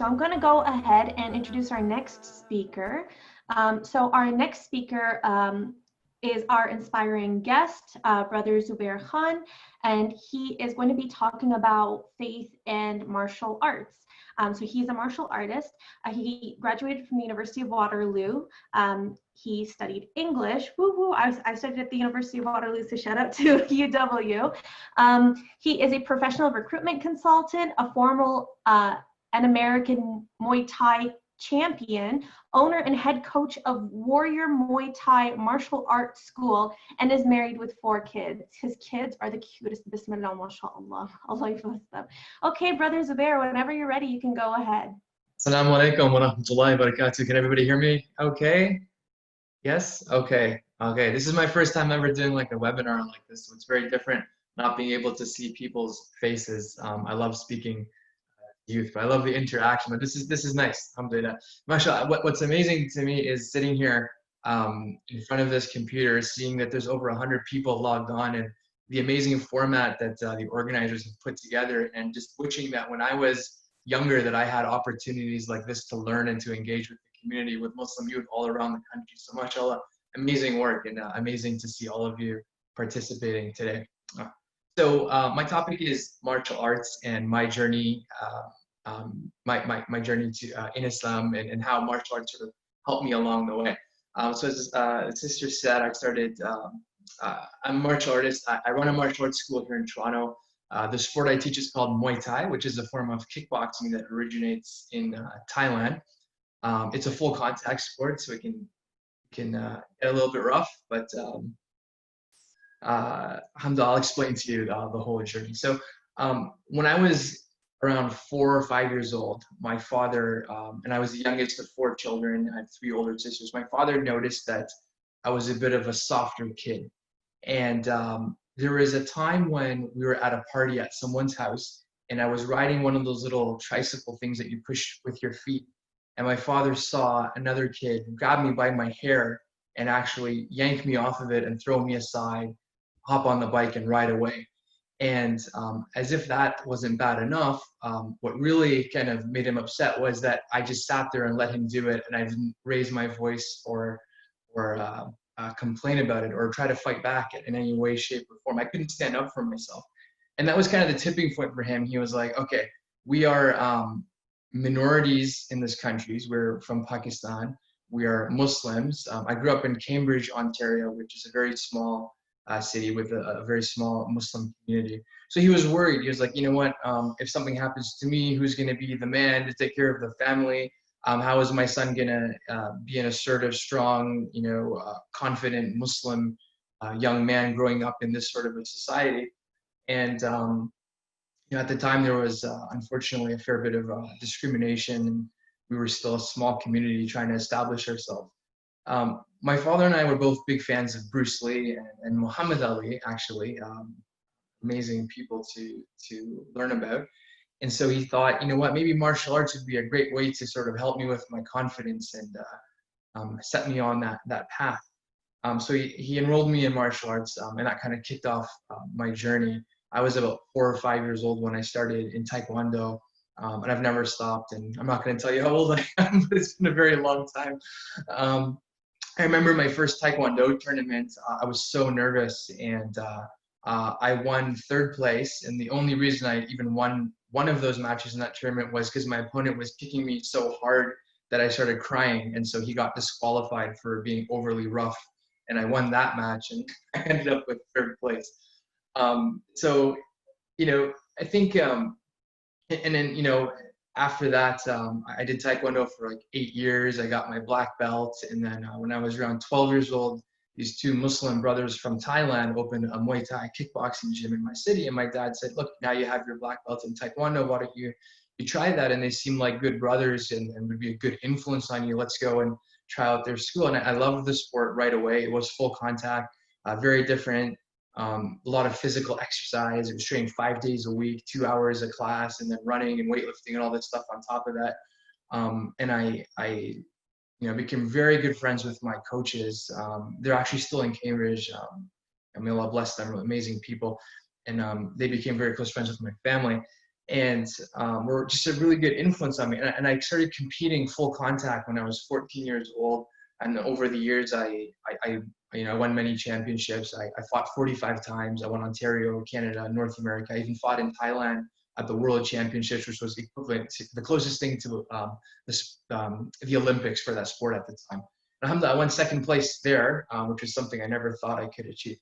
So I'm going to go ahead and introduce our next speaker. So our next speaker is our inspiring guest, Brother Zubair Khan, and he is going to be talking about faith and martial arts. So he's a martial artist. He graduated from the University of Waterloo. He studied English. Woo-hoo, I studied at the University of Waterloo, so shout out to UW. He is a professional recruitment consultant, a formal an American Muay Thai champion, owner and head coach of Warrior Muay Thai Martial Arts School, and is married with 4 kids. His kids are the cutest. Bismillah, mashallah. Allah yafas them. Okay, Brother Zubair, whenever you're ready, you can go ahead. Assalamu alaikum wa rahmatullahi wa barakatuh. Can everybody hear me? Okay? Yes? Okay. Okay. This is my first time ever doing like a webinar like this, so it's very different not being able to see people's faces. I love speaking to youth, but I love the interaction, but this is nice. Alhamdulillah. MashaAllah, what's amazing to me is sitting here in front of this computer, seeing that there's over 100 people logged on, and the amazing format that the organizers have put together, and just wishing that when I was younger that I had opportunities like this to learn and to engage with the community, with Muslim youth all around the country. So mashallah, amazing work, and amazing to see all of you participating today. So my topic is martial arts and my journey, my journey to in Islam, and how martial arts sort of helped me along the way. So as the sister said, I started, I'm a martial artist. I run a martial arts school here in Toronto. The sport I teach is called Muay Thai, which is a form of kickboxing that originates in Thailand. It's a full contact sport, so it can get a little bit rough, but alhamdulillah, I'll explain to you the whole journey. So when I was around 4 or 5 years old, my father, and I was the youngest of 4 children, I have 3 older sisters, my father noticed that I was a bit of a softer kid. And there was a time when we were at a party at someone's house, and I was riding one of those little tricycle things that you push with your feet. And my father saw another kid grab me by my hair and actually yank me off of it and throw me aside, hop on the bike and ride away. And as if that wasn't bad enough, what really kind of made him upset was that I just sat there and let him do it, and I didn't raise my voice or complain about it or try to fight back in any way, shape, or form. I couldn't stand up for myself. And that was kind of the tipping point for him. He was like, okay, we are minorities in this country. We're from Pakistan. We are Muslims. I grew up in Cambridge, Ontario, which is a very small city with a very small Muslim community. So he was worried. He was like, you know what, if something happens to me, who's going to be the man to take care of the family? How is my son going to be an assertive, strong, confident Muslim young man growing up in this sort of a society? And at the time, there was unfortunately a fair bit of discrimination, and we were still a small community trying to establish ourselves. My father and I were both big fans of Bruce Lee and Muhammad Ali, actually, amazing people to learn about. And so he thought, you know what, maybe martial arts would be a great way to sort of help me with my confidence and set me on that path. So he enrolled me in martial arts, and that kind of kicked off my journey. I was about 4 or 5 years old when I started in Taekwondo, and I've never stopped. And I'm not going to tell you how old I am, but it's been a very long time. I remember my first Taekwondo tournament. I was so nervous, and I won 3rd place. And the only reason I even won one of those matches in that tournament was because my opponent was kicking me so hard that I started crying. And so he got disqualified for being overly rough. And I won that match, and I ended up with 3rd place. So, I think, and then, after that, I did Taekwondo for like 8 years. I got my black belt. And then when I was around 12 years old, these 2 Muslim brothers from Thailand opened a Muay Thai kickboxing gym in my city. And my dad said, look, now you have your black belt in Taekwondo. Why don't you try that? And they seem like good brothers and would be a good influence on you. Let's go and try out their school. And I loved the sport right away. It was full contact, very different. A lot of physical exercise. It was training 5 days a week, 2 hours a class, and then running and weightlifting and all this stuff on top of that. And I became very good friends with my coaches. They're actually still in Cambridge. And may Allah bless them, amazing people. And they became very close friends with my family. and were just a really good influence on me. And I started competing full contact when I was 14 years old. And over the years, I won many championships. I fought 45 times. I won Ontario, Canada, North America. I even fought in Thailand at the World Championships, which was equivalent to the closest thing to the Olympics for that sport at the time. And alhamdulillah, I won second place there, which was something I never thought I could achieve.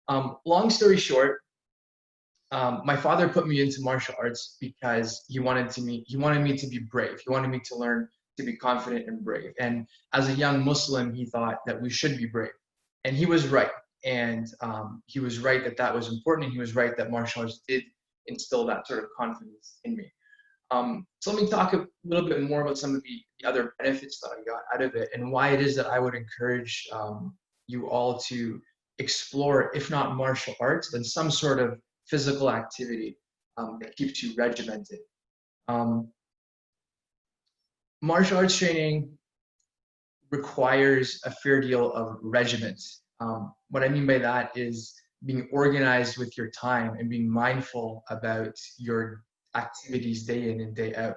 Long story short, my father put me into martial arts because he wanted me to be brave. He wanted me to learn to be confident and brave. And as a young Muslim, he thought that we should be brave. And he was right. And he was right that that was important. And he was right that martial arts did instill that sort of confidence in me. So let me talk a little bit more about some of the other benefits that I got out of it and why it is that I would encourage you all to explore, if not martial arts, then some sort of physical activity that keeps you regimented. Martial arts training requires a fair deal of regiment. What I mean by that is being organized with your time and being mindful about your activities day in and day out.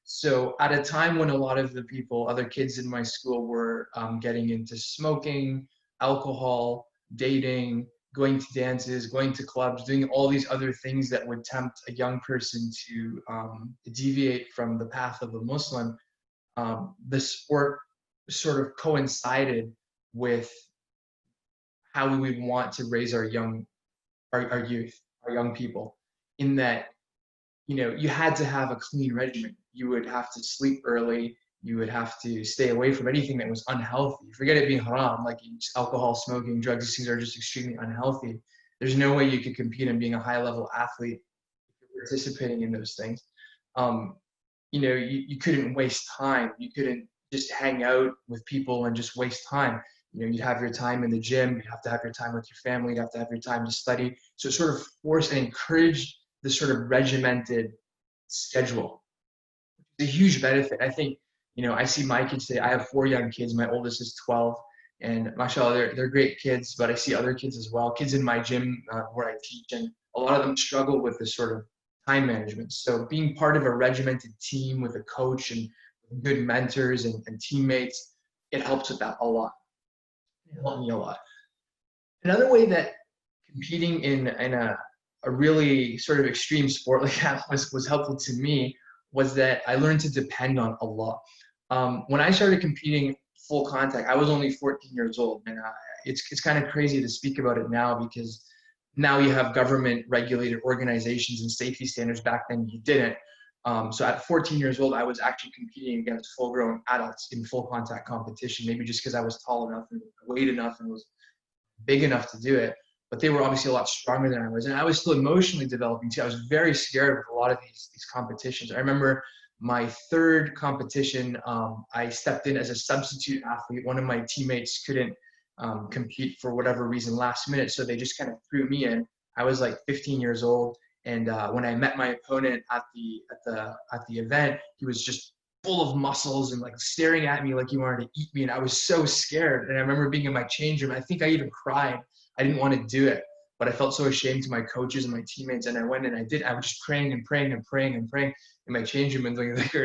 So at a time when a lot of the people, other kids in my school were getting into smoking, alcohol, dating, going to dances, going to clubs, doing all these other things that would tempt a young person to deviate from the path of a Muslim, the sport sort of coincided with how we would want to raise our youth, our young people, in that, you know, you had to have a clean regimen. You would have to sleep early. You would have to stay away from anything that was unhealthy. Forget it being haram, like alcohol, smoking, drugs. These things are just extremely unhealthy. There's no way you could compete in being a high-level athlete if you're participating in those things. You know, you couldn't waste time. You couldn't just hang out with people and just waste time. You know, you'd have your time in the gym. You'd have to have your time with your family. You'd have to have your time to study. So it sort of forced and encouraged this sort of regimented schedule. It's a huge benefit. I think, you know, I see my kids today. I have 4 young kids. My oldest is 12, and mashallah, they're great kids. But I see other kids as well. Kids in my gym where I teach, and a lot of them struggle with this sort of time management. So being part of a regimented team with a coach and good mentors and teammates, it helps with that a lot. It helped me a lot. Another way that competing in a really sort of extreme sport like that was helpful to me was that I learned to depend on Allah. When I started competing full contact, I was only 14 years old, and it's kind of crazy to speak about it now because now you have government regulated organizations and safety standards. Back then you didn't. So at 14 years old, I was actually competing against full-grown adults in full contact competition, maybe just because I was tall enough and weighed enough and was big enough to do it. But they were obviously a lot stronger than I was. And I was still emotionally developing too. I was very scared with a lot of these competitions. I remember my third competition, I stepped in as a substitute athlete. One of my teammates couldn't compete for whatever reason last minute, so they just kind of threw me in. I was like 15 years old. And when I met my opponent at the event, he was just full of muscles and like staring at me like he wanted to eat me. And I was so scared. And I remember being in my change room. I think I even cried. I didn't want to do it, but I felt so ashamed to my coaches and my teammates. And I went and I did. I was just praying and praying and praying and praying in my change room and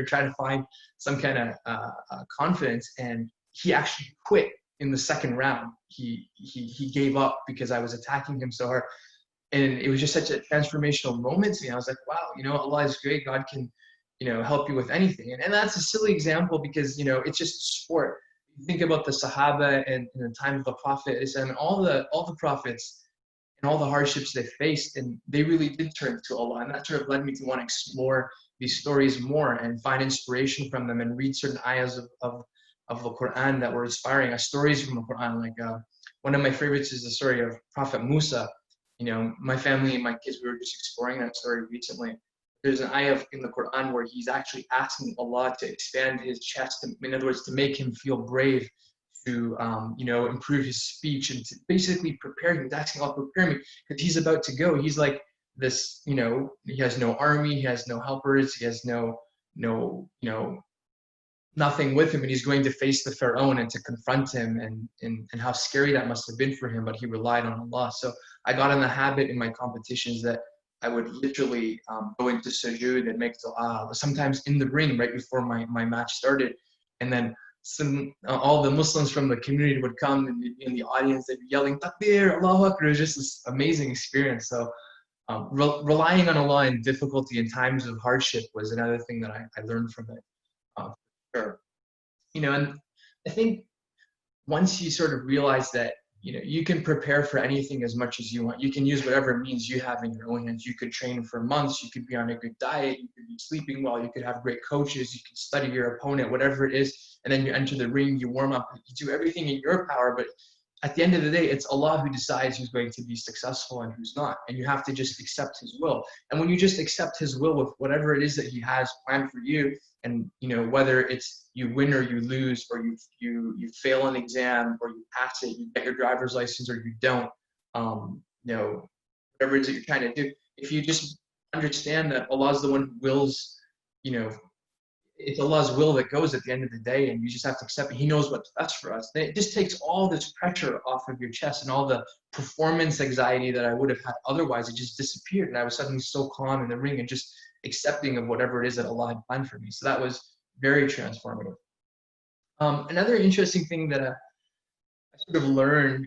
trying to find some kind of confidence. And he actually quit in the second round. He gave up because I was attacking him so hard. And it was just such a transformational moment to me. I was like, wow, you know, Allah is great. God can, you know, help you with anything. And that's a silly example because, you know, it's just sport. You think about the Sahaba and in the time of the Prophet and all the prophets and all the hardships they faced, and they really did turn to Allah. And that sort of led me to want to explore these stories more and find inspiration from them and read certain ayahs of the Quran that were inspiring, stories from the Quran. Like one of my favorites is the story of Prophet Musa. You know, my family and my kids, we were just exploring that story recently. There's an ayah in the Quran where he's actually asking Allah to expand his chest, in other words, to make him feel brave, to, you know, improve his speech and to basically prepare him. He's asking Allah to prepare me because he's about to go. He's like this, you know, he has no army, he has no helpers, he has no, you know, nothing with him, and he's going to face the Pharaoh and to confront him, and how scary that must have been for him, but he relied on Allah. So I got in the habit in my competitions that I would literally go into sujood and make dua, sometimes in the ring right before my match started. And then all the Muslims from the community would come and be in the audience, they'd be yelling, Takbir, Allahu Akbar. It was just this amazing experience. So relying on Allah in difficulty and times of hardship was another thing that I learned from it. For sure. And I think once you sort of realize that, you can prepare for anything as much as you want. You can use whatever means you have in your own hands. You could train for months. You could be on a good diet. You could be sleeping well. You could have great coaches. You can study your opponent, whatever it is. And then you enter the ring, you warm up, you do everything in your power. But at the end of the day, it's Allah who decides who's going to be successful and who's not. And you have to just accept his will. And when you just accept his will with whatever it is that he has planned for you, and whether it's you win or you lose, or you fail an exam, or you pass it, you get your driver's license, or you don't, whatever it is that you're trying to do, if you just understand that Allah is the one who wills, it's Allah's will that goes at the end of the day, and you just have to accept it. He knows what's best for us. It just takes all this pressure off of your chest, and all the performance anxiety that I would have had otherwise. It just disappeared, and I was suddenly so calm in the ring and just accepting of whatever it is that Allah had planned for me. So that was very transformative. Another interesting thing that I sort of learned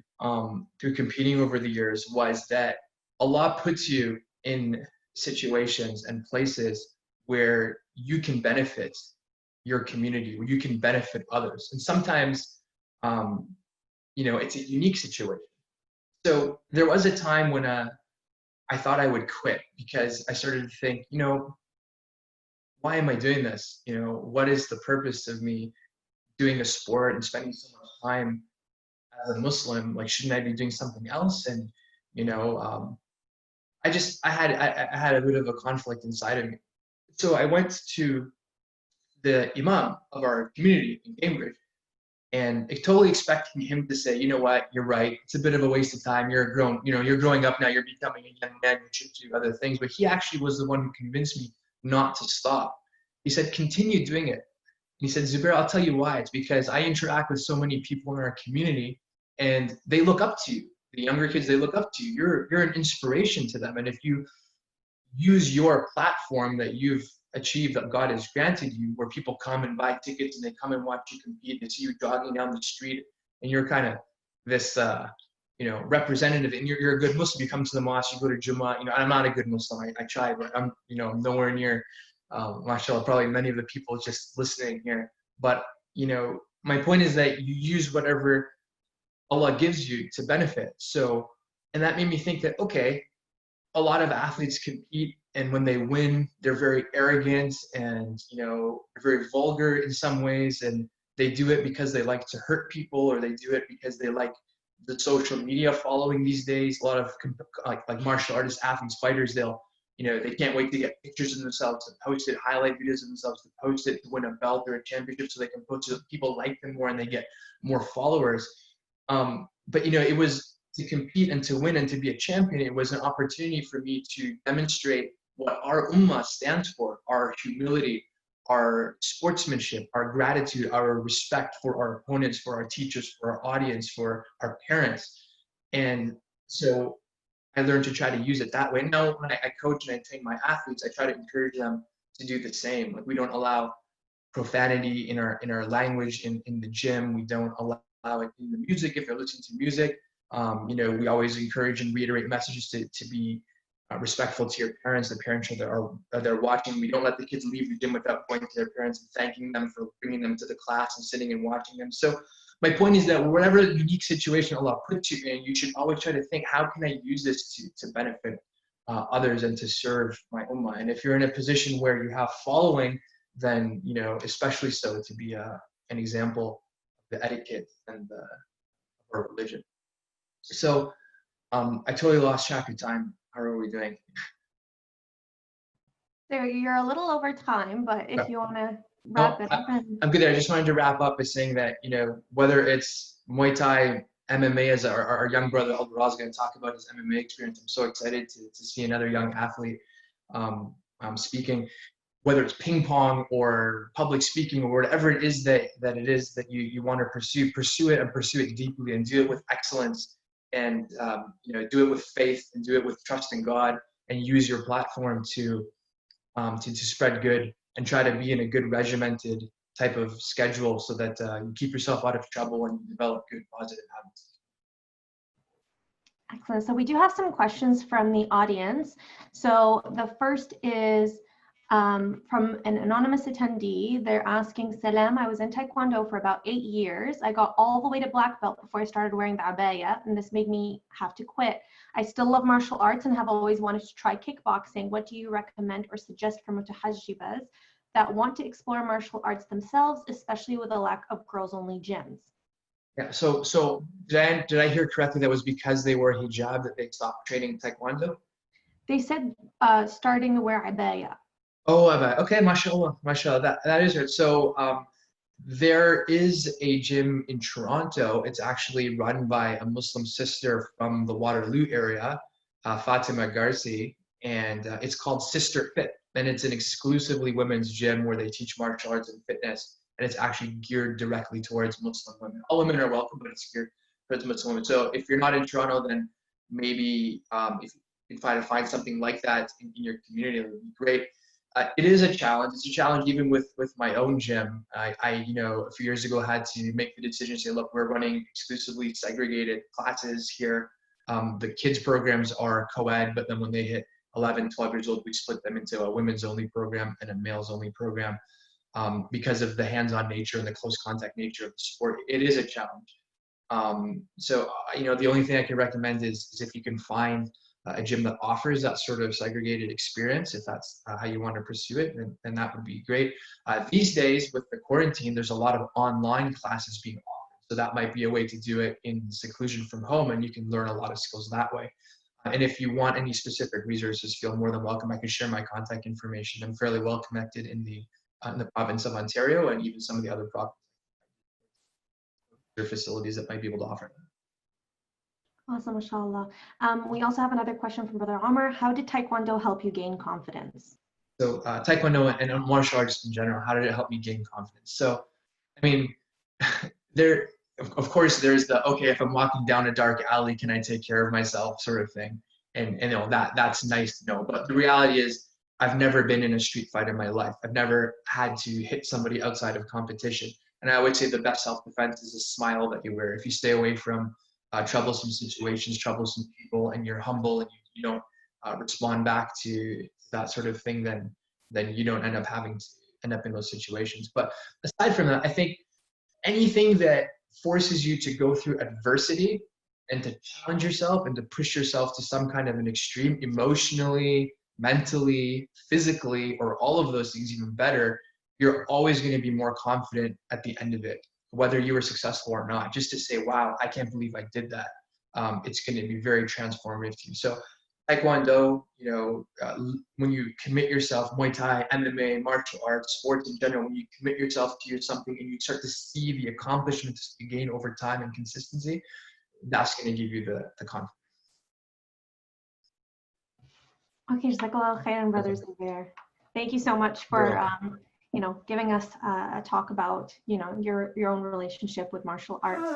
through competing over the years was that Allah puts you in situations and places where you can benefit your community, where you can benefit others. And sometimes, it's a unique situation. So there was a time when I thought I would quit, because I started to think, why am I doing this? What is the purpose of me doing a sport and spending so much time as a Muslim? Like, shouldn't I be doing something else? And, I had a bit of a conflict inside of me. So I went to the imam of our community in Cambridge, and totally expecting him to say, you know what, you're right. It's a bit of a waste of time. You're growing up now. You're becoming a young man. You should do other things. But he actually was the one who convinced me not to stop. He said, continue doing it. And he said, Zubair, I'll tell you why. It's because I interact with so many people in our community, and they look up to you. The younger kids, they look up to you. You're an inspiration to them. And if you use your platform that you've achieved, that God has granted you, where people come and buy tickets and they come and watch you compete, they see you jogging down the street, and you're kind of this representative, and you're a good Muslim. You come to the mosque, you go to Jummah. I'm not a good Muslim. I try, but I'm nowhere near mashallah, probably many of the people just listening here. But my point is that you use whatever Allah gives you to benefit. So, and that made me think that, okay, a lot of athletes compete, and when they win, they're very arrogant and very vulgar in some ways, and they do it because they like to hurt people, or they do it because they like the social media following these days. A lot of like martial artists, athletes, fighters, they can't wait to get pictures of themselves, to post it, highlight videos of themselves, to post it, to win a belt or a championship, so they can post it. People like them more and they get more followers. But it was to compete and to win and to be a champion. It was an opportunity for me to demonstrate what our ummah stands for: our humility, our sportsmanship, our gratitude, our respect for our opponents, for our teachers, for our audience, for our parents. And so I learned to try to use it that way. Now, when I coach and I train my athletes, I try to encourage them to do the same. Like, we don't allow profanity in our language in the gym. We don't allow it in the music if they're listening to music. We always encourage and reiterate messages to be respectful to your parents, the parents that are watching. We don't let the kids leave the gym without going to their parents and thanking them for bringing them to the class and sitting and watching them. So my point is that whatever unique situation Allah puts you in, you should always try to think, how can I use this to benefit others and to serve my ummah? And if you're in a position where you have following, then especially so, to be an example of the etiquette and our religion. So I totally lost track of time. How are we doing? So you're a little over time, but if you want to wrap it up. I'm good there. I just wanted to wrap up by saying that, whether it's Muay Thai, MMA, as our young brother Alvaraz is going to talk about his MMA experience. I'm so excited to see another young athlete speaking, whether it's ping pong or public speaking or whatever it is that you want to pursue it, and pursue it deeply, and do it with excellence, and do it with faith, and do it with trust in God, and use your platform to spread good and try to be in a good regimented type of schedule so that you keep yourself out of trouble and you develop good positive habits. Excellent. So we do have some questions from the audience. So the first is from an anonymous attendee. They're asking, Salam, I was in Taekwondo for about 8 years. I got all the way to black belt before I started wearing the abaya, and this made me have to quit. I still love martial arts and have always wanted to try kickboxing. What do you recommend or suggest for mutahajjibas that want to explore martial arts themselves, especially with a lack of girls-only gyms? Yeah, so did I hear correctly that was because they wore hijab that they stopped training Taekwondo? They said starting to wear abaya. Oh, okay, mashallah, that is it. So there is a gym in Toronto. It's actually run by a Muslim sister from the Waterloo area, Fatima Garci, and it's called Sister Fit. And it's an exclusively women's gym where they teach martial arts and fitness. And it's actually geared directly towards Muslim women. All women are welcome, but it's geared towards Muslim women. So if you're not in Toronto, then maybe if you can try to find something like that in your community, it would be great. It is a challenge. It's a challenge even with my own gym. I a few years ago had to make the decision to say, look, we're running exclusively segregated classes here. The kids programs are co-ed, but then when they hit 11, 12 years old, we split them into a women's only program and a males only program. Because of the hands-on nature and the close contact nature of the sport, it is a challenge. The only thing I can recommend is if you can find a gym that offers that sort of segregated experience, if that's how you want to pursue it, then that would be great. These days, with the quarantine, there's a lot of online classes being offered. So that might be a way to do it in seclusion from home, and you can learn a lot of skills that way. And if you want any specific resources, feel more than welcome. I can share my contact information. I'm fairly well connected in the province of Ontario and even some of the other provinces or facilities that might be able to offer them. Awesome, mashallah. We also have another question from Brother Amr. How did Taekwondo help you gain confidence? So Taekwondo and martial arts in general, how did it help me gain confidence? So, I mean, of course, there's the, okay, if I'm walking down a dark alley, can I take care of myself sort of thing? And that's nice to know. But the reality is, I've never been in a street fight in my life. I've never had to hit somebody outside of competition. And I would say the best self-defense is a smile that you wear. If you stay away from troublesome situations, troublesome people, and you're humble and you don't respond back to that sort of thing, then you don't end up having to end up in those situations. But aside from that, I think anything that forces you to go through adversity and to challenge yourself and to push yourself to some kind of an extreme emotionally, mentally, physically, or all of those things even better, you're always going to be more confident at the end of it, whether you were successful or not. Just to say, wow, I can't believe I did that. It's going to be very transformative to you. So Taekwondo, when you commit yourself, Muay Thai, MMA, martial arts, sports in general, when you commit yourself to something and you start to see the accomplishments you gain over time and consistency, that's going to give you the confidence. Okay, Jazakallah khairan, Brother Zubair. Thank you so much for giving us a talk about your own relationship with martial arts.